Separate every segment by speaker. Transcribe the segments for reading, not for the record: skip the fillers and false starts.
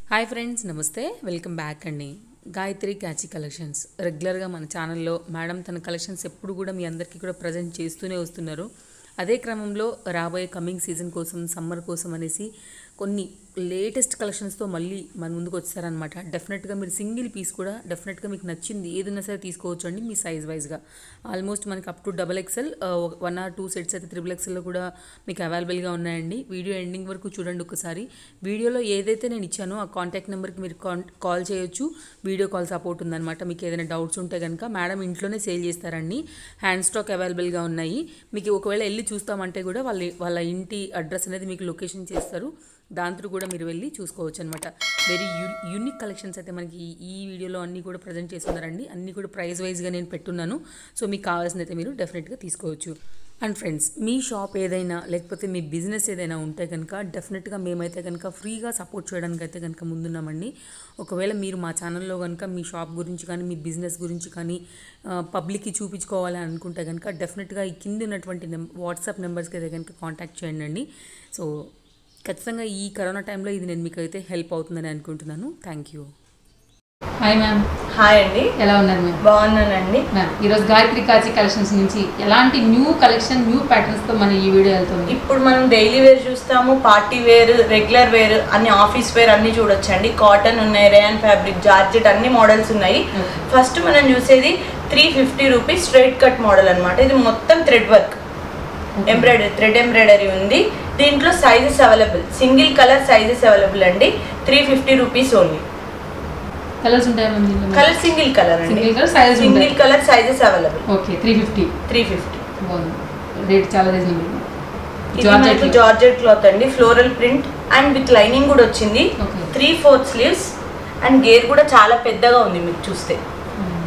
Speaker 1: Hi friends, నమస్తే. Welcome back అండి. Gayatri catchy collections. రెగ్యులర్గా మన ఛానల్లో మేడం తన కలెక్షన్స్ ఎప్పుడు కూడా మీ అందరికీ కూడా ప్రజెంట్ చేస్తూనే వస్తున్నారు. అదే క్రమంలో రాబోయే కమింగ్ సీజన్ కోసం, సమ్మర్ కోసం అనేసి కొన్ని లేటెస్ట్ కలెక్షన్స్తో మళ్ళీ మన ముందుకు వచ్చారనమాట. డెఫినెట్గా మీరు సింగిల్ పీస్ కూడా డెఫినెట్గా మీకు నచ్చింది ఏదైనా సరే తీసుకోవచ్చు అండి, మీ సైజ్ వైజ్గా. ఆల్మోస్ట్ మనకి up to XXL 1 or 2 sets అయితే XXLలో కూడా మీకు అవైలబుల్గా ఉన్నాయండి. వీడియో ఎండింగ్ వరకు చూడండి ఒకసారి. వీడియోలో ఏదైతే నేను ఇచ్చానో ఆ కాంటాక్ట్ నెంబర్కి మీరు కాల్ చేయొచ్చు. వీడియో కాల్ సపోర్ట్ ఉందన్నమాట. మీకు ఏదైనా డౌట్స్ ఉంటే కనుక మేడం ఇంట్లోనే సేల్ చేస్తారండి. హ్యాండ్ స్టాక్ అవైలబుల్గా ఉన్నాయి. మీకు ఒకవేళ వెళ్ళి చూస్తామంటే కూడా వాళ్ళ ఇంటి అడ్రస్ అనేది మీకు లొకేషన్ చేస్తారు. దాంతో కూడా మీరు వెళ్ళి చూసుకోవచ్చు అనమాట. వెరీ యూనిక్ కలెక్షన్స్ అయితే మనకి ఈ వీడియోలో అన్నీ కూడా ప్రజెంట్ చేస్తున్నారండి. అన్నీ కూడా ప్రైస్ వైజ్గా నేను పెట్టున్నాను. సో మీకు కావాల్సినైతే మీరు డెఫినెట్గా తీసుకోవచ్చు. అండ్ ఫ్రెండ్స్, మీ షాప్ ఏదైనా లేకపోతే మీ బిజినెస్ ఏదైనా ఉంటే కనుక డెఫినెట్గా మేమైతే కనుక ఫ్రీగా సపోర్ట్ చేయడానికి అయితే కనుక ముందున్నామండి. ఒకవేళ మీరు మా ఛానల్లో కనుక మీ షాప్ గురించి కానీ మీ బిజినెస్ గురించి కానీ పబ్లిక్కి చూపించుకోవాలని అనుకుంటే కనుక డెఫినెట్గా ఈ కింద ఉన్నటువంటి వాట్సాప్ నెంబర్స్కి అయితే కనుక కాంటాక్ట్ చేయండి. సో ఖచ్చితంగా ఈ కరోనా టైంలో ఇది నేను మీకు అయితే హెల్ప్ అవుతుందని అనుకుంటున్నాను. Thank you. Hi ma'am.
Speaker 2: Hi అండి.
Speaker 1: ఎలా ఉన్నారు మ్యామ్?
Speaker 2: బాగున్నానండి
Speaker 1: మ్యామ్. ఈరోజు గాయత్రి కాచి కలెక్షన్స్ నుంచి ఎలాంటి న్యూ కలెక్షన్, న్యూ ప్యాటర్న్స్తో మన ఈ వీడియో వెళ్తుంది.
Speaker 2: ఇప్పుడు మనం డైలీ వేర్ చూస్తాము, పార్టీ వేర్, రెగ్యులర్ వేర్, అన్ని ఆఫీస్ వేర్ అన్ని చూడొచ్చండి. కాటన్ ఉన్నాయి, రేయాన్ ఫ్యాబ్రిక్, జార్జెట్ అన్ని మోడల్స్ ఉన్నాయి. ఫస్ట్ మనం చూసేది 350 రూపీస్ స్ట్రైట్ కట్ మోడల్ అనమాట. ఇది మొత్తం థ్రెడ్ వర్క్, థ్రెడ్ ఎంబ్రాయిడరీ ఉంది. దీంట్లో sizes available, single colour sizes available అండి. 350 రూపీస్ ఓన్లీ.
Speaker 1: కలర్స్ ఉంటాయి మ్యామ్ దీంట్లో?
Speaker 2: కలర్ సింగిల్ కలర్ అండి, single colour sizes available.
Speaker 1: Okay. 350 rate చాలా రీజనబుల్.
Speaker 2: ఇది మనకు జార్జెట్ క్లాత్ అండి, floral print and with lining కూడా వచ్చింది. 3/4 స్లీవ్స్ అండ్ గేర్ కూడా చాలా పెద్దగా ఉంది. మీకు చూస్తే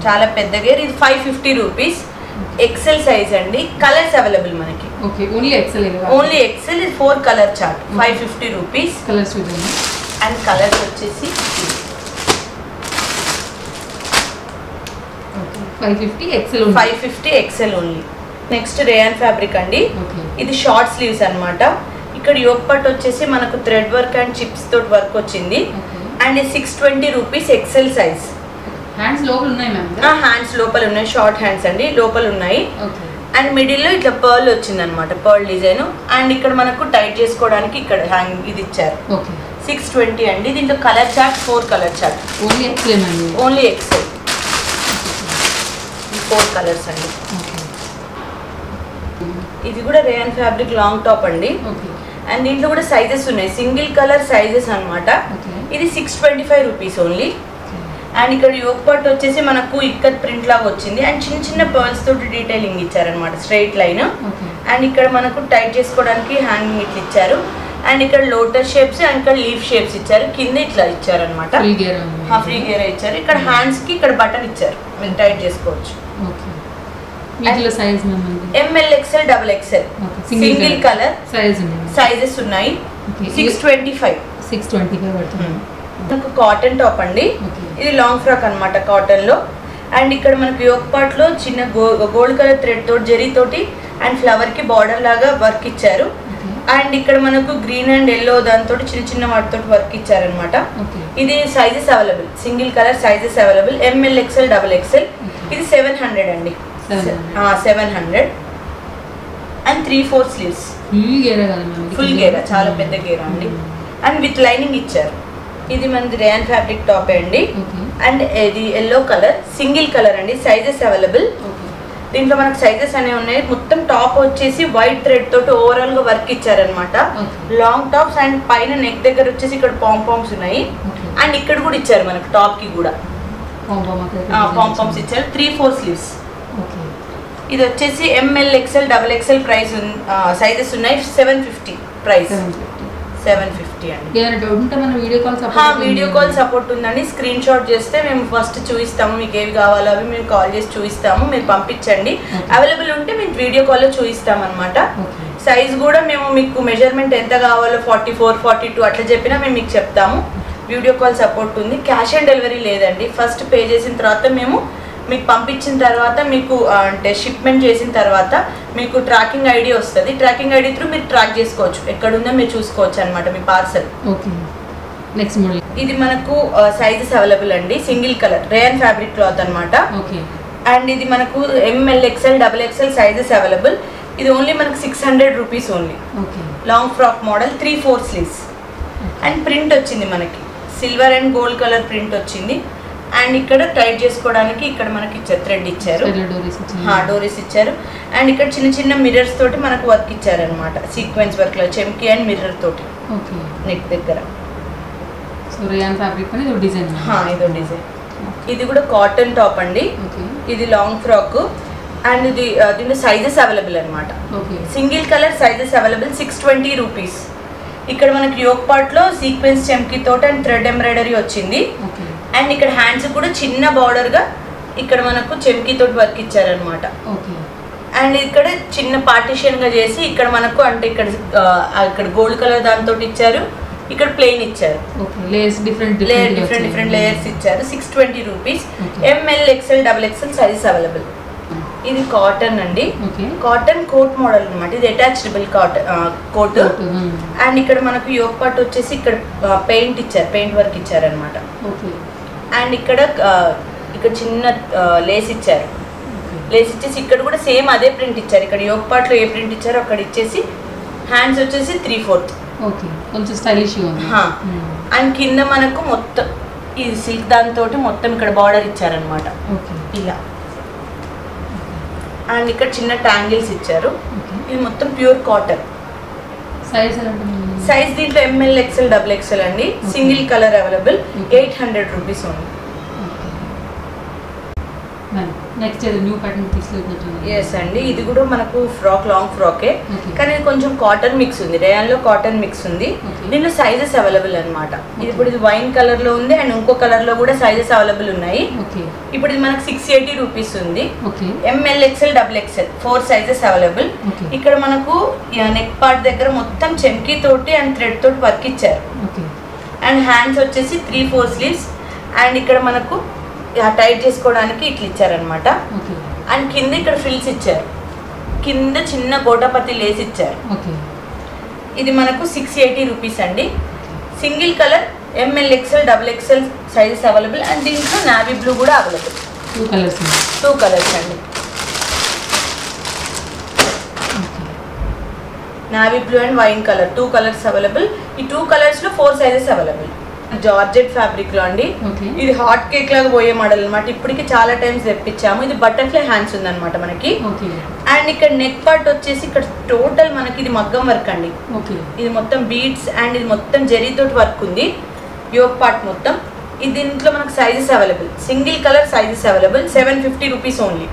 Speaker 2: చాలా పెద్ద గేర్. ఇది 550 రూపీస్. ఎక్సెల్ సైజ్ అండి. కలర్స్ అవైలబుల్ మనకి.
Speaker 1: Okay, only XL.
Speaker 2: Only XL. ఇది 4 కలర్ చార్ట్. 550 రూపీస్.
Speaker 1: కలర్స్ చూడండి.
Speaker 2: అండ్ కలర్స్ వచ్చేసి
Speaker 1: 550
Speaker 2: XL only. Next rayon fabric అండి. ఇది షార్ట్ స్లీవ్స్ అన్నమాట. ఇక్కడ యోక్ పట్ వచ్చేసి మనకు థ్రెడ్ వర్క్ అండ్ చిప్స్ తోటి వర్క్ వచ్చింది. And 620 rupees XL size.
Speaker 1: Hands లోపల ఉన్నాయి మ్యామ్?
Speaker 2: హ్యాండ్స్ లోపల ఉన్నాయి, షార్ట్ హ్యాండ్స్ అండి, లోపల ఉన్నాయి. అండ్ మిడిల్ లో ఇట్లా పర్ల్ వచ్చింది అనమాట, పర్ల్ డిజైన్. అండ్ ఇక్కడ మనకు టైట్ చేసుకోవడానికి ఇక్కడ హ్యాంగ్ ఇది ఇచ్చారు. 620 అండి. దీంట్లో colour chart 4 colour chart.
Speaker 1: Only XL.
Speaker 2: Only XL. 4 colours అండి. ఇది కూడా రేయాన్ ఫ్యాబ్రిక్ లాంగ్ టాప్ అండి. అండ్ దీంట్లో కూడా సైజెస్ ఉన్నాయి, సింగిల్ కలర్ సైజెస్ అనమాట. ఇది 625 రూపీస్ ఓన్లీ. అండ్ ఇక్కడ యోక్ పట్ వచ్చేసి మనకు ఇక్కత్ ప్రింట్ లాగా వచ్చింది. అండ్ చిన్న చిన్న పర్ల్స్ తోటి డీటెయిలింగ్ ఇచ్చారనమాట, స్ట్రైట్ లైన్. అండ్ ఇక్కడ మనకు టైట్ చేసుకోవడానికి హ్యాంగింగ్ ఇట్లా ఇచ్చారు. అండ్ ఇక్కడ లోటస్ షేప్స్ అండ్ ఇక్కడ లీఫ్ షేప్స్ ఇచ్చారు. కింద ఇట్లా ఇచ్చారనమాట, ఫ్రీ గేర్ ఇచ్చారు. ఇక్కడ హ్యాండ్స్ కి ఇక్కడ బటన్ ఇచ్చారు, మీరు టైట్ చేసుకోవచ్చు. ML XL XXL single colour sizes ఉన్నాయి. 625 మనకు కాటన్ టాప్ అండి. ఇది లాంగ్ ఫ్రాక్ అనమాట, కాటన్ లో. అండ్ ఇక్కడ మనకు యోక్ పార్ట్ లో చిన్న గోల్డ్ కలర్ థ్రెడ్ తోటి, జరీ తోటి అండ్ ఫ్లవర్ కి బార్డర్ లాగా వర్క్ ఇచ్చారు. అండ్ ఇక్కడ మనకు గ్రీన్ అండ్ ఎల్లో దాంతో చిన్న చిన్న వాటితో వర్క్ ఇచ్చారనమాట. ఇది sizes available, single colour sizes available. ML XL XXL. ఇది 700 అండి. 700. And 3/4 sleeves. ఫుల్ గేరా, చాలా పెద్ద గేరా అండి. అండ్ విత్ లైనింగ్ ఇచ్చారు. ఇది మనది రేయాన్ ఫ్యాబ్రిక్ టాప్ అండి. అండ్ ఇది ఎల్లో కలర్, సింగిల్ కలర్ అండి. Sizes available. దీంట్లో మనకు సైజెస్ అనేవి ఉన్నాయి. మొత్తం టాప్ వచ్చేసి వైట్ థ్రెడ్ తోటి ఓవరాల్ గా వర్క్ ఇచ్చారనమాట. లాంగ్ టాప్స్ అండ్ పైన నెక్ దగ్గర వచ్చేసి ఇక్కడ పాంపామ్స్ ఉన్నాయి. అండ్ ఇక్కడ కూడా ఇచ్చారు మనకు టాప్ కి కూడా పాంపామ్స్ ఇచ్చారు. 3/4 స్లీవ్స్. ఇది వచ్చేసి ML XL XXL price sizes ఉన్నాయి. 750 ప్రైస్. 750 అండి. వీడియో కాల్ సపోర్ట్ ఉందండి. స్క్రీన్ షాట్ చేస్తే మేము ఫస్ట్ చూపిస్తాము, మీకు ఏవి కావాలో అవి మేము కాల్ చేసి చూపిస్తాము. మీరు పంపించండి, అవైలబుల్ ఉంటే మేము వీడియో కాల్లో చూపిస్తాం అనమాట. సైజ్ కూడా మేము మీకు మెజర్మెంట్ ఎంత కావాలో 44, 42 అట్లా చెప్పినా మేము మీకు చెప్తాము. వీడియో కాల్ సపోర్ట్ ఉంది. క్యాష్ ఆన్ డెలివరీ లేదండి. ఫస్ట్ పే చేసిన తర్వాత మేము మీకు పంపించిన తర్వాత మీకు అంటే షిప్మెంట్ చేసిన తర్వాత మీకు ట్రాకింగ్ ఐడి వస్తుంది. ట్రాకింగ్ ఐడి త్రూ మీరు ట్రాక్ చేసుకోవచ్చు, ఎక్కడుందో మీరు చూసుకోవచ్చు అనమాట మీ పార్సల్.
Speaker 1: ఓకే. నెక్స్ట్ మోడల్
Speaker 2: ఇది మనకు సైజెస్ అవైలబుల్ అండి. Single colour rayon fabric cloth అన్నమాట.
Speaker 1: ఓకే.
Speaker 2: అండ్ ఇది మనకు ML XL XXL sizes available. ఇది ఓన్లీ మనకు 600 rupees only.
Speaker 1: Okay.
Speaker 2: Long frock model 3/4 sleeves and print వచ్చింది మనకి silver and gold colour print వచ్చింది. అండ్ ఇక్కడ టైట్ చేసుకోవడానికి ఇక్కడ మనకి ఇచ్చారు, థ్రెడ్ ఇచ్చారు, డోరీస్ ఇచ్చారు. అండ్ ఇక్కడ చిన్న చిన్న మిర్రర్స్ తోటి మనకు వర్క్ ఇచ్చారు అనమాట, సీక్వెన్స్ వర్క్ లో చెమ్కి అండ్ మిర్రర్ తోటి నెక్ దగ్గర. ఇదో డిజైన్. ఇది కూడా కాటన్ టాప్ అండి. ఇది లాంగ్ ఫ్రాక్ అండ్ ఇది దీంట్లో సైజెస్ అవైలబుల్ అనమాట. Single colour sizes available 620 rupees. ఇక్కడ మనకి యోక్ పార్ట్ లో సీక్వెన్స్ చెమ్కి తోటి అండ్ థ్రెడ్ ఎంబ్రాయిడరీ వచ్చింది. అండ్ ఇక్కడ హ్యాండ్స్ కూడా చిన్న బార్డర్ గా ఇక్కడ మనకు చెమ్కి తోటి వర్క్ ఇచ్చారనమాట. అండ్ ఇక్కడ చిన్న పార్టిషన్ గా చేసి ఇక్కడ మనకు అంటే ఇక్కడ గోల్డ్ కలర్ దాంతో ఇచ్చారు, ఇక్కడ ప్లెయిన్ ఇచ్చారు, డిఫరెంట్ లేయర్స్ ఇచ్చారు. 620 rupees. ML XL XXL sizes available. ఇది కాటన్ అండి, కాటన్ కోట్ మోడల్ అనమాట. ఇది అటాచబుల్ కోట్. అండ్ ఇక్కడ మనకు యోక్ పార్ట్ వచ్చేసి ఇక్కడ పెయింట్ ఇచ్చారు, పెయింట్ వర్క్ ఇచ్చారు అనమాట. అండ్ ఇక్కడ చిన్న లేస్ ఇచ్చారు, లేస్ ఇచ్చేసి ఇక్కడ కూడా సేమ్ అదే ప్రింట్ ఇచ్చారు. ఇక్కడ యోక్ పార్ట్ లో ఏ ప్రింట్ ఇచ్చారో అక్కడ ఇచ్చేసి హ్యాండ్స్ వచ్చేసి 3/4 కొంచెం స్టైలిష్. అండ్ కింద మనకు మొత్తం ఈ సిల్క్ దాంతో మొత్తం ఇక్కడ బార్డర్ ఇచ్చారనమాట ఇలా. అండ్ ఇక్కడ చిన్న ట్యాంగిల్స్ ఇచ్చారు. ఇది మొత్తం ప్యూర్ కాటన్. సైజ్ దీంట్లో ML XL XXL అండి. Single colour available 800 rupees only.
Speaker 1: Next new pattern తీసుకెళ్తున్నట్టు.
Speaker 2: ఎస్ అండి, ఇది కూడా మనకు ఫ్రాక్, లాంగ్ ఫ్రాకే, కానీ ఇది కొంచెం కాటన్ మిక్స్ ఉంది, రేయాన్ లో కాటన్ మిక్స్ ఉంది. దీనిలో సైజెస్ అవైలబుల్ అనమాట. ఇప్పుడు ఇది వైన్ కలర్ లో ఉంది అండ్ ఇంకో కలర్ లో కూడా సైజెస్ అవైలబుల్ ఉన్నాయి. ఇప్పుడు ఇది మనకు 680 రూపీస్ ఉంది. ML XL XXL 4 sizes available. ఇక్కడ మనకు నెక్ పార్ట్ దగ్గర మొత్తం చెమ్కి తోటి అండ్ థ్రెడ్ తోటి వర్క్ ఇచ్చారు. అండ్ హ్యాండ్స్ వచ్చేసి 3/4 స్లీవ్స్. అండ్ ఇక్కడ మనకు టైట్ చేసుకోవడానికి ఇట్లా ఇచ్చారనమాట. అండ్ కింద ఇక్కడ ఫ్రిల్స్ ఇచ్చారు, కింద చిన్న గోటాపతి లేస్ ఇచ్చారు. ఇది మనకు 680 రూపీస్ అండి. Single colour ML XL XXL sizes available. And దీంట్లో నావీ బ్లూ కూడా అవైలబుల్. 2 కలర్స్ అండి, navy blue and wine colour 2 colours available. ఈ 2 కలర్స్ లో 4 సైజెస్ అవైలబుల్. జార్జెట్ ఫ్యాబ్రిక్ లో అండి. ఇది హాట్ కేక్ లాగా పోయే మోడల్ అనమాట. ఇప్పటికి చాలా టైమ్స్ తెప్పించాము. ఇది బటర్ఫ్లై హ్యాండ్స్ ఉంది అనమాట మనకి. అండ్ ఇక్కడ నెక్ పార్ట్ వచ్చేసి ఇక్కడ టోటల్ మనకి ఇది మగ్గం వర్క్ అండి. ఇది మొత్తం బీడ్స్ అండ్ ఇది మొత్తం జరీతో వర్క్ ఉంది. యోక్ పార్ట్ మొత్తం. ఇది దీంట్లో మనకు sizes available. Single colour sizes available 750 rupees only.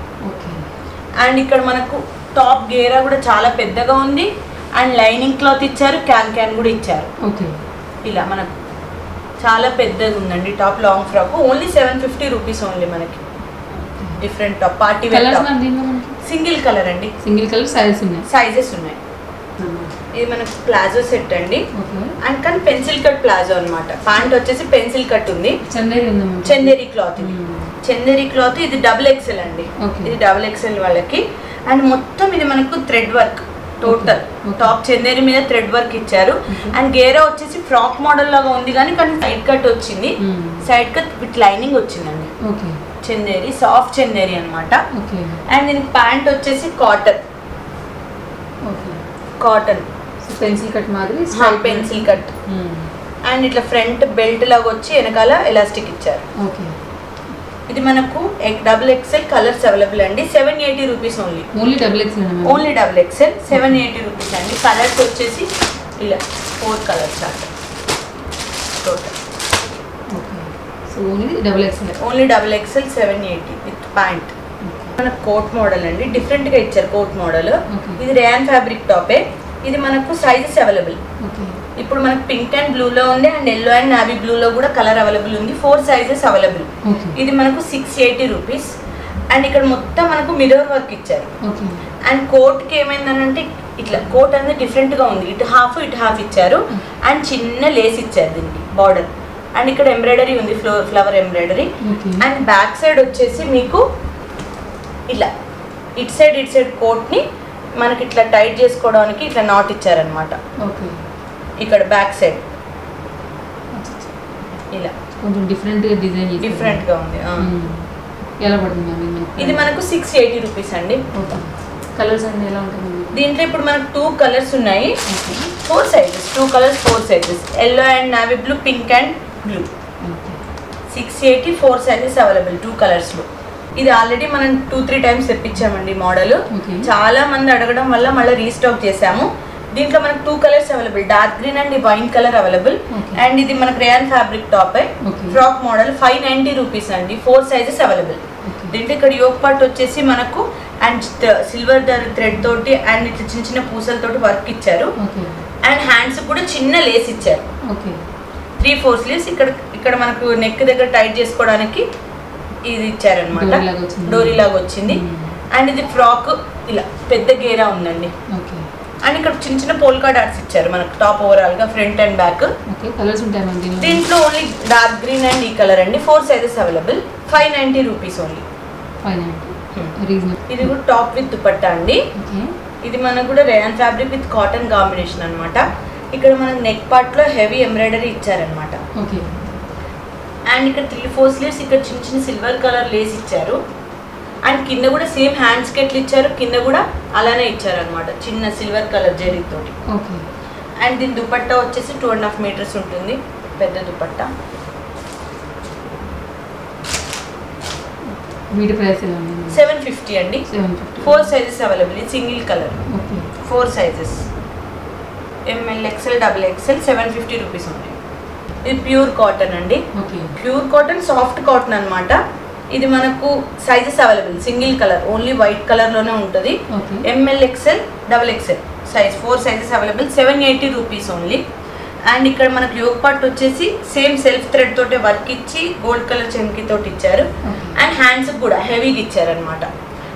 Speaker 2: And ఇక్కడ మనకు టాప్ గేరా కూడా చాలా పెద్దగా ఉంది. అండ్ లైనింగ్ క్లాత్ ఇచ్చారు, క్యాన్ కూడా ఇచ్చారు. ఇలా మనకు చాలా పెద్దగా ఉందండి top. Long frock only 750 rupees only. మనకి different top, party wear top. Single colour అండి, సింగిల్ కలర్ సైజెస్ ఉన్నాయి. ఇది మనకు ప్లాజో సెట్ అండి. అండ్ కానీ పెన్సిల్ కట్ ప్లాజో అనమాట. ప్యాంట్ వచ్చేసి పెన్సిల్ కట్ ఉంది. చందేరి క్లాత్. చందేరి క్లాత్. ఇది XXL అండి. ఇది XXL వాళ్ళకి. అండ్ మొత్తం ఇది మనకు thread work total. Top Chanderi మీద థ్రెడ్ వర్క్ ఇచ్చారు. అండ్ గేరా వచ్చేసి ఫ్రాక్ మోడల్ లాగా ఉంది, కానీ సైడ్ కట్ వచ్చింది. సైడ్ కట్ విత్ లైనింగ్ వచ్చిందండి. చందేరి, సాఫ్ట్ చందేరి అనమాట. అండ్ దీనికి ప్యాంట్ వచ్చేసి కాటన్. పెన్సిల్ కట్ మాదిరి, పెన్సిల్ కట్. అండ్ ఇట్లా ఫ్రంట్ బెల్ట్ లాగా వచ్చి వెనకాల ఎలాస్టిక్ ఇచ్చారు. ఇది మనకు XXL కలర్స్ అవైలబుల్ అండి. 780 rupees only. Only XXL 780 rupees అండి. కలర్స్ వచ్చేసి ఇలా 4 colours total. Only XXL 780 with pant. మనకు కోట్ మోడల్ అండి. డిఫరెంట్ గా ఇచ్చారు కోట్ మోడల్. ఇది రేయాన్ ఫ్యాబ్రిక్ టాపే. ఇది మనకు సైజెస్ అవైలబుల్. ఇప్పుడు మనకు పింక్ అండ్ బ్లూ లో ఉంది and yellow and navy blue లో కూడా కలర్ అవైలబుల్ ఉంది. 4 సైజెస్ అవైలబుల్. ఇది మనకు 680 రూపీస్. అండ్ ఇక్కడ మొత్తం మనకు మిర్రర్ వర్క్ ఇచ్చారు. అండ్ కోట్ కి ఏమైందనంటే ఇట్లా కోట్ అనేది డిఫరెంట్ గా ఉంది. ఇటు హాఫ్ ఇచ్చారు. అండ్ చిన్న లేస్ ఇచ్చారు దీనికి బార్డర్. అండ్ ఇక్కడ ఎంబ్రాయిడరీ ఉంది, flower embroidery. And back side వచ్చేసి మీకు ఇలా ఇటు సైడ్ కోట్ ని మనకి ఇట్లా టైట్ చేసుకోవడానికి ఇట్లా నాట్ ఇచ్చారనమాట. ఇక్కడ బ్యాక్ సైడ్ ఇలా
Speaker 1: కొంచెం డిఫరెంట్ డిజైన్
Speaker 2: డిఫరెంట్ గా ఉంది.
Speaker 1: ఎలా పడుతుంది మ్యామ్?
Speaker 2: ఇది మనకు 680 రూపీస్ అండి.
Speaker 1: ఓకే. కలర్స్ అన్ని ఎలా ఉంటాయి?
Speaker 2: దీంట్లో ఇప్పుడు మనకు 2 కలర్స్ ఉన్నాయి, 4 sizes, 2 colours 4 sizes, yellow and navy blue, pink and blue. 680 4 sizes available 2 colours లో. ఇది ఆల్రెడీ మనం 2-3 టైమ్స్ తెప్పించామండి మోడల్. చాలా మంది అడగడం వల్ల మళ్ళీ రీస్టాక్ చేసాము. దీంట్లో మనకు 2 colours available, dark green and wine colour available. And ఇది మనకు rayon fabric top frock model 590 rupees అండి. 4 సైజెస్ అవైలబుల్. దీంట్లో ఇక్కడ యోక్ పార్ట్ వచ్చేసి మనకు అండ్ సిల్వర్ థ్రెడ్ తోటి అండ్ ఇట్లా చిన్న చిన్న పూసలతోటి వర్క్ ఇచ్చారు. అండ్ హ్యాండ్స్ కూడా చిన్న లేస్ ఇచ్చారు. 3-4 స్లీవ్స్. ఇక్కడ మనకు నెక్ దగ్గర టైట్ చేసుకోవడానికి ఇది ఇచ్చారనమాట, డోరీ లాగా వచ్చింది. అండ్ ఇది ఫ్రాక్ ఇలా పెద్ద గేరా ఉందండి. అండ్ ఇక్కడ చిన్న చిన్న పోల్కా డాట్స్ ఇచ్చారు మనకు టాప్ ఓవరాల్ గా ఫ్రంట్ అండ్ బ్యాక్. దీంట్లో ఓన్లీ డార్క్ గ్రీన్ అండ్ ఈ కలర్ అండి. 4 సైజెస్ అవైలబుల్. 590 rupees only. ఇది కూడా టాప్ విత్ దుపట్టా అండి. ఇది మనకు కూడా rayon fabric with cotton combination అనమాట. ఇక్కడ మనకు నెక్ పార్ట్ లో హెవీ ఎంబ్రాయిడరీ ఇచ్చారనమాట. అండ్ ఇక్కడ 3-4 స్లీవ్స్. ఇక్కడ చిన్న చిన్న సిల్వర్ కలర్ లేస్ ఇచ్చారు. అండ్ కింద కూడా సేమ్ హ్యాండ్స్ కి ఎట్లా ఇచ్చారు కింద కూడా అలానే ఇచ్చారు అనమాట, చిన్న సిల్వర్ కలర్ జరీ తోటి. అండ్ దీని దుపట్టా వచ్చేసి 2.5 మీటర్స్ ఉంటుంది, పెద్ద దుపట్టా.
Speaker 1: వీటి ప్రైస్
Speaker 2: 750 అండి. 4 సైజెస్ అవైలబుల్. ఇది single colour. 4 sizes, ML XL XXL. 750 rupees ఉంది. ఇది ప్యూర్ కాటన్ అండి. ప్యూర్ కాటన్, సాఫ్ట్ కాటన్ అనమాట. ఇది మనకు sizes available. Single colour, only white colour లోనే ఉంటుంది. ML XL XXL size. 4 sizes available. 780 rupees only. And ఇక్కడ మనకు యోక్ పార్ట్ వచ్చేసి సేమ్ సెల్ఫ్ థ్రెడ్ తోటి వర్క్ ఇచ్చి గోల్డ్ కలర్ చెంకి తోటి ఇచ్చారు. అండ్ హ్యాండ్స్ కూడా హెవీగా ఇచ్చారు అనమాట.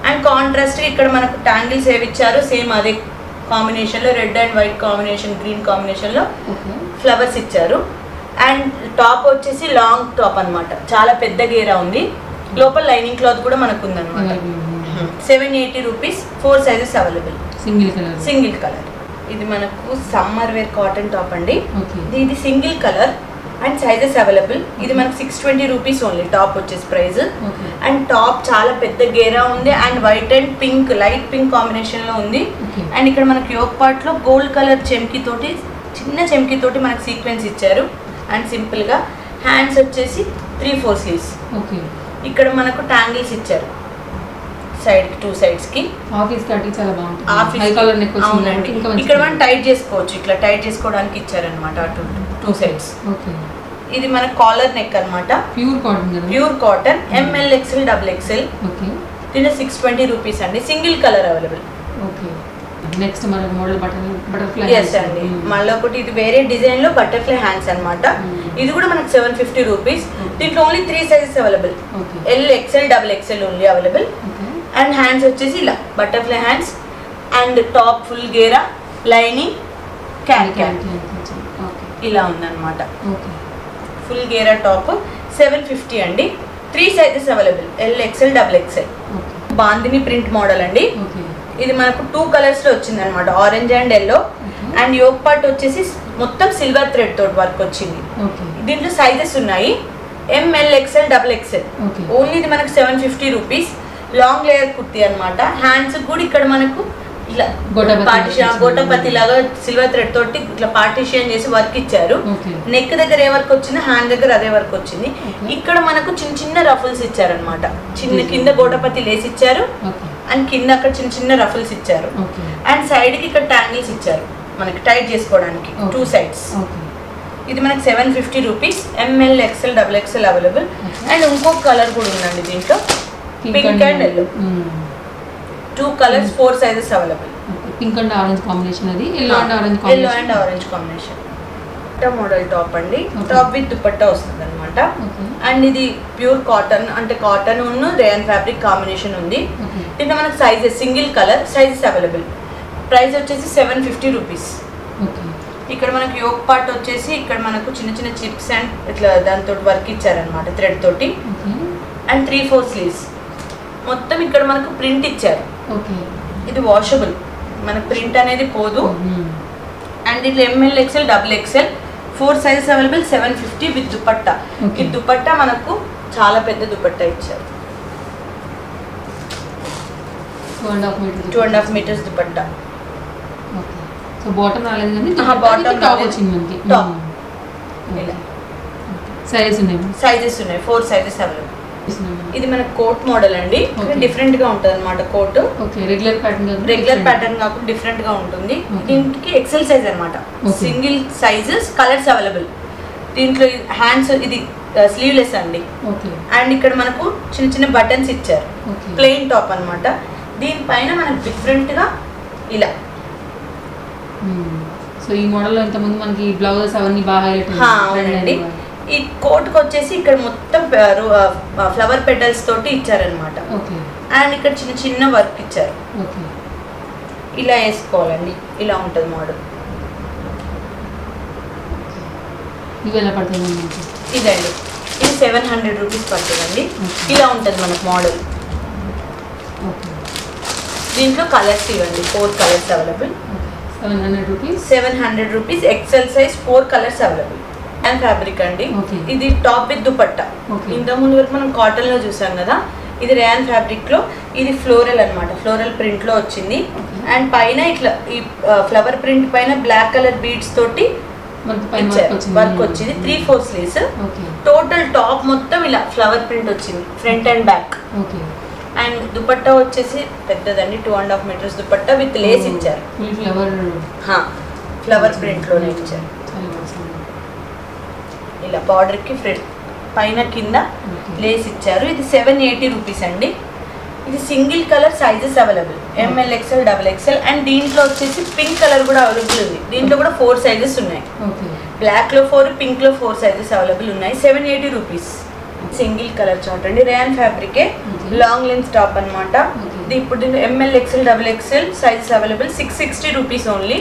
Speaker 2: అండ్ కాంట్రాస్ట్ ఇక్కడ మనకు ట్యాంగిల్స్ ఏవి ఇచ్చారు సేమ్ అదే కాంబినేషన్ లో, red and white combination, green combination లో ఫ్లవర్స్ ఇచ్చారు. అండ్ టాప్ వచ్చేసి లాంగ్ టాప్ అనమాట, చాలా పెద్ద గేరా ఉంది. లోపల లైనింగ్ క్లాత్ కూడా మనకు ఉందన్నమాట. 780 rupees. 4 sizes available. Single colour. ఇది మనకు సమ్మర్ వేర్ కాటన్ టాప్ అండి. ఇది single colour and sizes available. ఇది మనకు 620 రూపీస్ ఓన్లీ. టాప్ వచ్చేసి ప్రైస్. అండ్ టాప్ చాలా పెద్ద గేరా ఉంది and white and pink, light pink combination లో ఉంది. అండ్ ఇక్కడ మనకు యోక్ పార్ట్ లో గోల్డ్ కలర్ చెంకి తోటి, చిన్న చెంకి తోటి మనకు సీక్వెన్స్ ఇచ్చారు. అండ్ సింపుల్ గా హ్యాండ్స్ వచ్చేసి 3-4 స్లీవ్స్. ఇక్కడ మనకు ట్యాంగిల్స్ ఇచ్చారు సైడ్ కి, 2 సైడ్స్ కి.
Speaker 1: ఆఫీస్ కట్టి చాలా బాగుంటుంది.
Speaker 2: అవునండి. ఇక్కడ మనం టైట్ చేసుకోవచ్చు, ఇట్లా టైట్ చేసుకోవడానికి ఇచ్చారనమాట 2 సైడ్స్. ఇది మన కాలర్ నెక్ అనమాట. Pure cotton. ML XL XXL. దీంట్లో 620 రూపీస్ అండి. Single colour available.
Speaker 1: నెక్స్ట్ మనకు మోడల్ బటర్ఫ్లై.
Speaker 2: ఎస్ అండి. మళ్ళీ ఒకటి ఇది వేరే డిజైన్ లో బటర్ఫ్లై హ్యాండ్స్ అనమాట. ఇది కూడా మనకు 750 రూపీస్. దీంట్లో only 3 sizes available. L XL XXL only available. And hands వచ్చేసి ఇలా butterfly hands and top full ghera, lining, can ఇలా ఉందన్నమాట. ఫుల్ గేరా టాప్ 750 అండి. 3 sizes available. L XL XXL. Bandhani print model అండి. ఇది మనకు 2 కలర్స్ లో వచ్చింది అనమాట, orange and yellow. And yoke part వచ్చేసి మొత్తం సిల్వర్ థ్రెడ్ తోటి వర్క్ వచ్చింది. దీంట్లో సైజెస్ ఉన్నాయి. ML XL XXL. ఓన్లీ ఇది మనకు 750 రూపీస్. లాంగ్ లేయర్ కుర్తీ అనమాట. హ్యాండ్స్ కూడా ఇక్కడ మనకు ఇట్లా పార్టిషన్, గోటపతి లాగా సిల్వర్ థ్రెడ్ తోటి ఇట్లా పార్టిషన్ చేసి వర్క్ ఇచ్చారు. నెక్ దగ్గర ఏ వర్క్ వచ్చింది, హ్యాండ్ దగ్గర అదే వర్క్ వచ్చింది. ఇక్కడ మనకు చిన్న చిన్న రఫుల్స్ ఇచ్చారనమాట. చిన్న కింద గోటపతి లేస్ ఇచ్చారు అండ్ కింద అక్కడ చిన్న చిన్న రఫుల్స్ ఇచ్చారు. అండ్ సైడ్ కి ఇక్కడ ట్యాంగిల్స్ ఇచ్చారు మనకి టైట్ చేసుకోవడానికి 2 సైడ్స్. ఇది మనకి 750 rupees. ML XL XXL available. And ఇంకొక కలర్ కూడా ఉందండి దీంట్లో, pink and yellow. 2 colours 4 sizes available.
Speaker 1: Pink and orange combination. అది yellow and orange
Speaker 2: combination. Model top అండి. టాప్ విత్ దుపట్టా వస్తుంది అనమాట. అండ్ ఇది ప్యూర్ కాటన్, అంటే కాటన్ ఉన్న రేయాన్ ఫ్యాబ్రిక్ కాంబినేషన్ ఉంది. దీంట్లో మనకు sizes single colour, sizes available. Price వచ్చేసి 750 రూపీస్. ఇక్కడ మనకు యోక్ పార్ట్ వచ్చేసి ఇక్కడ మనకు చిన్న చిన్న చిప్స్ అండ్ ఇట్లా దాంతో వర్క్ ఇచ్చారనమాట థ్రెడ్ తోటి. And 3-4 sleeves. మొత్తం ఇక్కడ మనకు ప్రింట్ ఇచ్చారు. ఇది వాషబుల్, మన ప్రింట్ అనేది పోదు. అండ్ ఇట్లా ML XL XXL 4 sizes available 750 with dupatta. ఈ దుపట్టా మనకు చాలా పెద్ద దుపట్టా ఇచ్చారు. 2.5 మీటర్స్ దుపట్టా.
Speaker 1: సో బాటమ్ రాలేదు కానీ
Speaker 2: బాటమ్
Speaker 1: టాప్ వచ్చింది మనకి.
Speaker 2: ఇలా
Speaker 1: సైజెస్
Speaker 2: ఉన్నాయి 4 సైజెస్ అవైలబుల్. ఇది మన కోట్ మోడల్ అండి. డిఫరెంట్ గా ఉంటుంది అనమాట కోట్.
Speaker 1: రెగ్యులర్
Speaker 2: ప్యాటర్న్ కాకుండా డిఫరెంట్ గా ఉంటుంది. దీనికి ఎక్సెల్ సైజ్ అనమాట. Single sizes colours available. దీంట్లో హ్యాండ్స్ ఇది స్లీవ్లెస్ అండి. అండ్ ఇక్కడ మనకు చిన్న చిన్న బటన్స్ ఇచ్చారు. ప్లెయిన్ టాప్ అనమాట. దీనిపైన మనకు డిఫరెంట్ గా ఇలా.
Speaker 1: సో ఈ మోడల్ లో ఇంతకుముందు మనకి బ్లౌజెస్ అవన్నీ బాగా
Speaker 2: అవునండి. ఈ కోట్కి వచ్చేసి ఇక్కడ మొత్తం ఫ్లవర్ పెటల్స్ తోటి ఇచ్చారనమాట. అండ్ ఇక్కడ చిన్న చిన్న వర్క్ ఇచ్చారు. ఇలా వేసుకోవాలండి. ఇలా ఉంటుంది మోడల్. ఇదండి ఇది 700 రూపీస్ పడుతుందండి. ఇలా ఉంటుంది మనకు మోడల్. దీంట్లో కలర్స్ ఇవ్వండి 4 colours available. 700 rupees XL size 4 colours available. And fabric అండి. ఇది టాప్ విత్ దుపట్టా. ఇంతకు ముందు వరకు మనం కాటన్ లో చూసాం కదా. ఇది రేయాన్ ఫ్యాబ్రిక్ లో ఇది ఫ్లోరల్ అనమాట. ఫ్లోరల్ ప్రింట్ లో వచ్చింది. అండ్ పైన ఇట్లా ఈ ఫ్లవర్ ప్రింట్ పైన బ్లాక్ కలర్ బీడ్స్ తోటి వర్క్ వచ్చింది. 3/4 స్లీవ్స్. టోటల్ టాప్ మొత్తం ఇలా ఫ్లవర్ ప్రింట్ వచ్చింది front and back. And dupatta వచ్చేసి పెద్దదండి. 2.5 మీటర్స్ దుపట్టా విత్ లేస్ ఇచ్చారు. ఫ్లవర్ ప్రింట్ లోనే ఇచ్చారు. ఇలా బార్డర్ కి ఫ్రంట్ పైన కింద లేస్ ఇచ్చారు. ఇది 780 రూపీస్ అండి. ఇది single colour sizes available. ML XL XXL. And దీంట్లో వచ్చేసి పింక్ కలర్ కూడా అవైలబుల్ ఉంది. దీంట్లో కూడా 4 సైజెస్ ఉన్నాయి. బ్లాక్ లో 4 పింక్ లో 4 సైజెస్ అవైలబుల్ ఉన్నాయి. 780 రూపీస్. సింగిల్ కలర్ చార్ట్ అండి. రేయాన్ ఫ్యాబ్రికే లాంగ్ లెన్స్ టాప్ అనమాట. ఇప్పుడు ML XL XXL sizes available. 660 rupees only.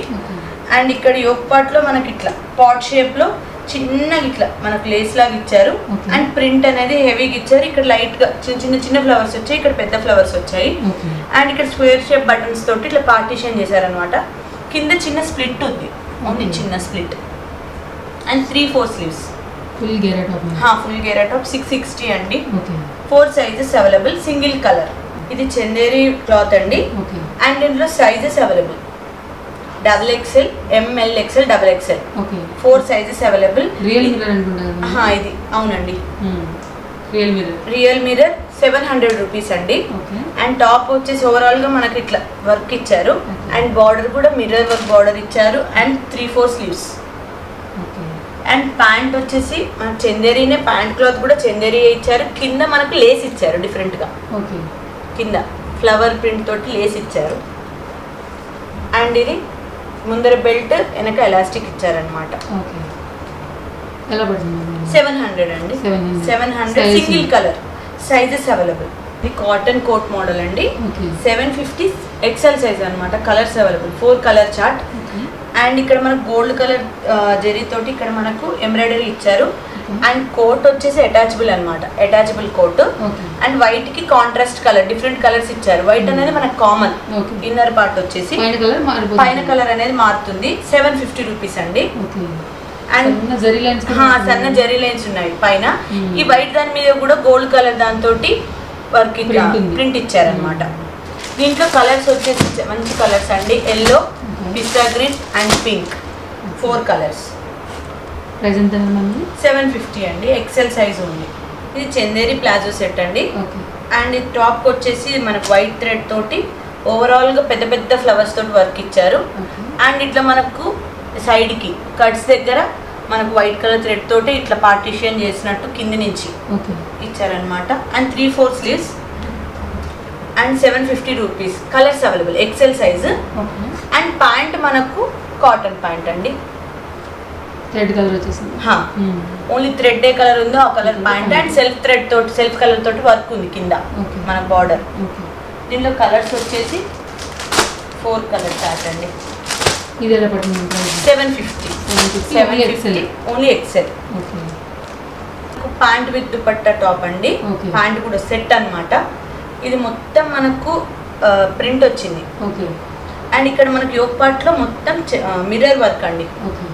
Speaker 2: And ఇక్కడ యోక్ పార్ట్ లో మనకి ఇట్లా పాట్ షేప్ లో చిన్నగా ఇట్లా మనకు లేస్ లాగా ఇచ్చారు. అండ్ ప్రింట్ అనేది హెవీగా ఇచ్చారు. ఇక్కడ లైట్ గా చిన్న చిన్న ఫ్లవర్స్ వచ్చాయి. ఇక్కడ పెద్ద ఫ్లవర్స్ వచ్చాయి. అండ్ ఇక్కడ స్క్వేర్ షేప్ బటన్స్ తోటి ఇట్లా పార్టీషన్ చేశారనమాట. కింద చిన్న స్ప్లిట్ ఉంది. ఓన్లీ చిన్న split. And 3/4 sleeves.
Speaker 1: Full
Speaker 2: ghera top 660 అండి. 4 సైజెస్ అవైలబుల్. Single colour. ఇది చందేరి క్లాత్ అండి. అండ్ ఇందులో sizes available. XXL ML XL XXL. 4 sizes available. ఇది అవునండి. రియల్ మిర్రర్ 700 రూపీస్ అండి. అండ్ టాప్ వచ్చేసి ఓవరాల్ గా మనకి ఇట్లా వర్క్ ఇచ్చారు. అండ్ బార్డర్ కూడా మిర్రర్ వర్క్ బార్డర్ ఇచ్చారు. And 3/4 sleeves. అండ్ ప్యాంట్ వచ్చేసి మన చందేరీనే. ప్యాంట్ క్లాత్ కూడా చందేరీ ఇచ్చారు. కింద మనకు లేస్ ఇచ్చారు డిఫరెంట్ గా. కింద ఫ్లవర్ ప్రింట్ తోటి లేస్ ఇచ్చారు. అండ్ ఇది ముందర బెల్ట్ వెనక ఎలాస్టిక్ ఇచ్చారనమాట. 700 అండి. 700 సింగిల్ కలర్ సైజెస్ అవైలబుల్. ఇది కాటన్ కోట్ మోడల్ అండి. 750 ఎక్సెల్ సైజ్ అనమాట. Colours available. 4 colour chart. And ఇక్కడ మనకు గోల్డ్ కలర్ జెరీ తోటి ఇక్కడ మనకు ఎంబ్రాయిడరీ ఇచ్చారు. అండ్ కోట్ వచ్చేసి అటాచబుల్ అనమాట. Attachable coat. అండ్ వైట్ కి కాంట్రాస్ట్ కలర్ డిఫరెంట్ కలర్స్ ఇచ్చారు. వైట్ అనేది మనకు కామన్. ఇన్నర్ పార్ట్ వచ్చేసి పైన కలర్ అనేది మారుతుంది. 750 రూపీస్ అండి. అండ్ సన్న జరీ లైన్స్ ఉన్నాయి పైన. ఈ వైట్ దాని మీద కూడా గోల్డ్ కలర్ దాంతో వర్క్ ప్రింట్ ఇచ్చారనమాట. దీంట్లో కలర్స్ వచ్చేసి మంచి కలర్స్ అండి. Yellow, pista green and pink. 4 colours. 750 అండి. ఎక్సెల్ సైజ్ ఉంది. ఇది చందేరి ప్లాజో సెట్ అండి. అండ్ ఈ టాప్ వచ్చేసి మనకు వైట్ థ్రెడ్ తోటి ఓవరాల్ గా పెద్ద పెద్ద ఫ్లవర్స్ తోటి వర్క్ ఇచ్చారు. అండ్ ఇట్లా మనకు సైడ్ కి కట్స్ దగ్గర మనకు వైట్ కలర్ థ్రెడ్ తోటి ఇట్లా పార్టీషన్ చేసినట్టు కింది నుంచి ఇచ్చారనమాట. And 3/4 sleeves. And 750 rupees. Colours available. XL size. And pant మనకు కాటన్ ప్యాంట్ అండి.
Speaker 1: థ్రెడ్ కలర్ వచ్చేసింది.
Speaker 2: ఓన్లీ థ్రెడ్ ఏ కలర్ ఉందో ఆ colour pant. And self colour తోటి వర్క్ ఉంది కింద మన బార్డర్. దీనిలో కలర్స్ వచ్చేసి 4 కలర్ చార్ట్ అండి.
Speaker 1: ఇది ఎలా పడుతుంది?
Speaker 2: 750 only XL. Pant with dupatta top అండి. ప్యాంట్ కూడా సెట్ అన్నమాట. ఇది మొత్తం మనకు ప్రింట్ వచ్చింది. అండ్ ఇక్కడ మనకి యోక్ పార్ట్ లో మొత్తం మిర్రర్ వర్క్ అండి.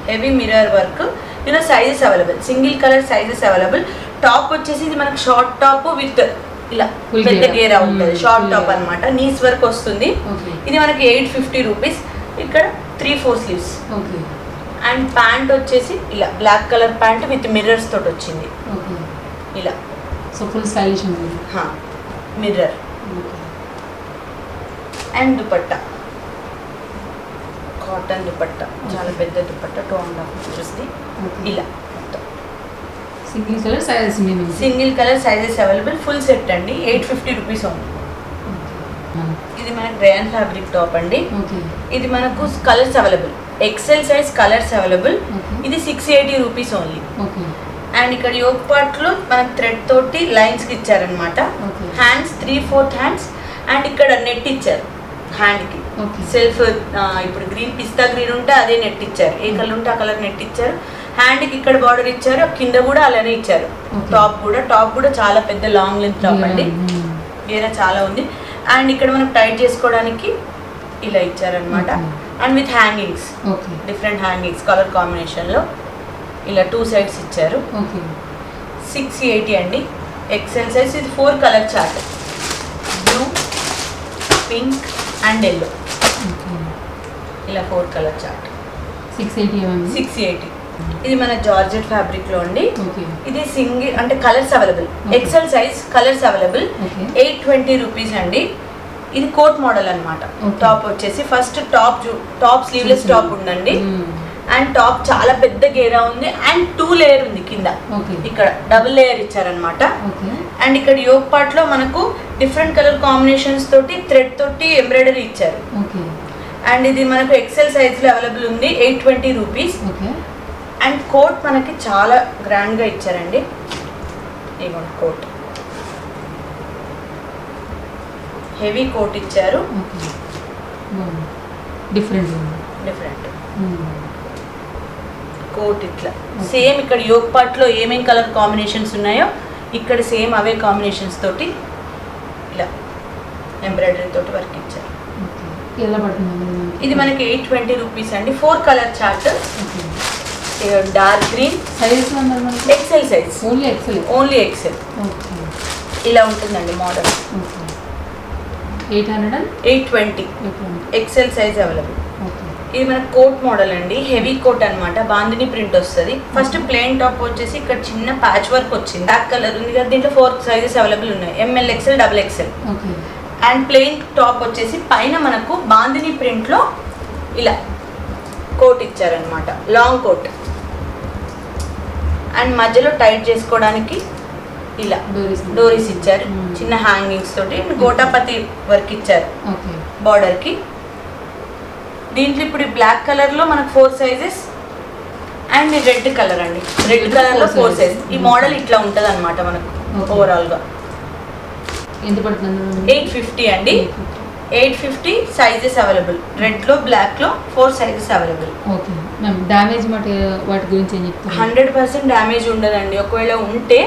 Speaker 2: Heavy mirror work. ఇందులో sizes available, single colour sizes available. Top వచ్చేసి ఇది మనకు షార్ట్ టాప్ విత్ ఇలా పెద్ద గేరా ఉంటుంది, షార్ట్ టాప్ అనమాట, నీస్ వర్క్ వస్తుంది. ఇది మనకి 850 రూపీస్. ఇక్కడ 3/4 స్లీవ్స్. అండ్ ప్యాంట్ వచ్చేసి ఇలా black colour pant with mirrors తోటి వచ్చింది ఇలా.
Speaker 1: సో ఫుల్ స్టైలిష్ ఉంది.
Speaker 2: Mirror and dupatta, cotton dupatta, చాలా పెద్ద దుపట్టా, 2.5 మీటర్స్ది ఇలా. Single colour sizes available. Full set అండి, 850 రూపీస్ ఉంది. ఇది మనకు రేయన్ ఫ్యాబ్రిక్ టాప్ అండి. ఇది మనకు colours available, XL size colours available. ఇది 680 రూపీస్ ఓన్లీ. అండ్ ఇక్కడ యోక్ పార్ట్ లో మనకు థ్రెడ్ తోటి లైన్స్ కి ఇచ్చారనమాట. Hands 3/4 hands. అండ్ ఇక్కడ నెట్ ఇచ్చారు హ్యాండ్ కి, సెల్ఫ్. ఇప్పుడు గ్రీన్ పిస్తా గ్రీన్ ఉంటే అదే నెట్ ఇచ్చారు, ఏ కలర్ ఉంటే ఆ కలర్ నెట్ ఇచ్చారు. హ్యాండ్ కి ఇక్కడ బార్డర్ ఇచ్చారు, కింద కూడా అలానే ఇచ్చారు. టాప్ కూడా చాలా పెద్ద లాంగ్ లెంత్ టాప్ అండి, వేరే చాలా ఉంది. అండ్ ఇక్కడ మనకు టైట్ చేసుకోవడానికి ఇలా ఇచ్చారనమాట. And with hangings, different hangings colour combination లో ఇలా 2 సైడ్స్ ఇచ్చారు. 680 అండి, ఎక్సెల్ సైజ్. ఇది 4 colour chart, blue, pink and yellow, ఇలా 4 కలర్ చార్ట్. 680. ఇది మన జార్జెట్ ఫ్యాబ్రిక్ లో అండి. ఇది సింగిల్ అంటే colours available, XL size colours available. 820 rupees అండి. ఇది కోట్ మోడల్ అనమాట. టాప్ వచ్చేసి ఫస్ట్ టాప్ స్లీవ్లెస్ టాప్ ఉందండి. అండ్ టాప్ చాలా పెద్ద గేరా ఉంది. అండ్ 2 లేయర్ ఉంది కింద, ఇక్కడ డబుల్ లేయర్ ఇచ్చారనమాట. అండ్ ఇక్కడ యోక్ పార్ట్ లో మనకు డిఫరెంట్ కలర్ కాంబినేషన్స్ తోటి థ్రెడ్ తోటి ఎంబ్రాయిడరీ ఇచ్చారు. అండ్ ఇది మనకు ఎక్సెల్ సైజ్ లో అవైలబుల్ ఉంది, 820 రూపీస్. అండ్ కోట్ మనకి చాలా గ్రాండ్ గా ఇచ్చారండి. ఇవ్వండి కోట్, హెవీ కోట్ ఇచ్చారు, డిఫరెంట్ కోట్. ఇట్లా సేమ్ ఇక్కడ యోక్ పార్ట్ లో ఏమేం కలర్ కాంబినేషన్స్ ఉన్నాయో ఇక్కడ సేమ్ అవే కాంబినేషన్స్ తోటి ఇలా ఎంబ్రాయిడరీ తోటి వర్క్ ఇచ్చారు. ఇది మనకి 820 రూపీస్ అండి. 4 colour chart, dark green, XL size, only XL. ఇలా ఉంటుందండి మోడల్. 820 XL size available. ఇది మన కోట్ మోడల్ అండి, హెవీ కోట్ అనమాట, బాందిని ప్రింట్ వస్తుంది. ఫస్ట్ ప్లెయిన్ టాప్ వచ్చేసి ఇక్కడ చిన్న ప్యాచ్ వర్క్ వచ్చింది, బ్లాక్ కలర్ ఉంది కదా. దీంట్లో 4 సైజెస్ అవైలబుల్ ఉన్నాయి, ML, XL, XXL. And plain top వచ్చేసి పైన మనకు బాందిని ప్రింట్ లో ఇలా కోట్ ఇచ్చారనమాట, లాంగ్ కోట్. అండ్ మధ్యలో టైట్ చేసుకోవడానికి ఇలా డోరీస్ ఇచ్చారు, చిన్న హ్యాంగింగ్స్ తోటి. గోటాపతి వర్క్ ఇచ్చారు బార్డర్ కి. దీంట్లో ఇప్పుడు బ్లాక్ కలర్ లో మనకు 4 సైజెస్. అండ్ రెడ్ కలర్ అండి, రెడ్ కలర్ లో 4 సైజ్. ఈ మోడల్ ఇట్లా ఉంటది అనమాట మనకు ఓవరాల్ గా. 850 అండి, 850 సైజెస్ అవైలబుల్. రెడ్ లో, బ్లాక్ లో 4 సైజెస్ అవైలబుల్.
Speaker 1: డ్యామేజ్ వాటి గురించి
Speaker 2: 100% డ్యామేజ్ ఉండదండి. ఒకవేళ ఉంటే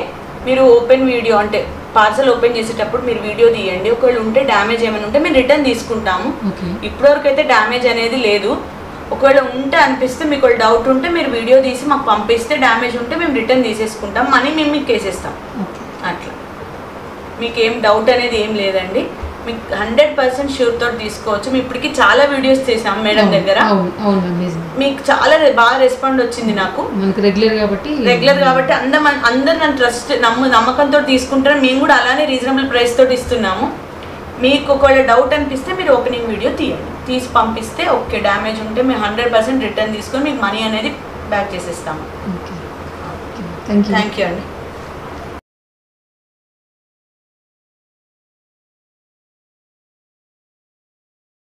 Speaker 2: మీరు ఓపెన్ వీడియో అంటే పార్సల్ ఓపెన్ చేసేటప్పుడు మీరు వీడియో తీయండి. ఒకవేళ ఉంటే డ్యామేజ్ ఏమైనా ఉంటే మేము రిటర్న్ తీసుకుంటాము. ఇప్పటివరకు అయితే డ్యామేజ్ అనేది లేదు. ఒకవేళ ఉంటే అనిపిస్తే మీకు డౌట్ ఉంటే మీరు వీడియో తీసి మాకు పంపిస్తే, డ్యామేజ్ ఉంటే మేము రిటర్న్ తీసేసుకుంటాం, మనీ మేము మీకు వేసేస్తాం. అట్లా మీకు ఏం డౌట్ అనేది ఏం లేదండి. మీకు 100% షూర్ తోటి తీసుకోవచ్చు. మేము ఇప్పటికి చాలా వీడియోస్ చేసాం మేడం దగ్గర, మీకు చాలా బాగా రెస్పాండ్ వచ్చింది. నాకు రెగ్యులర్ కాబట్టి అందరు నన్ను ట్రస్ట్ నమ్మకంతో తీసుకుంటారు. మేము కూడా అలానే రీజనబుల్ ప్రైస్ తోటి ఇస్తున్నాము. మీకు ఒకవేళ డౌట్ అనిపిస్తే మీరు ఓపెనింగ్ వీడియో తీయండి, తీసి పంపిస్తే ఓకే. డ్యామేజ్ ఉంటే మేము 100% రిటర్న్ తీసుకొని మీకు మనీ అనేది బ్యాక్ చేసేస్తాము. థ్యాంక్ యూ అండి.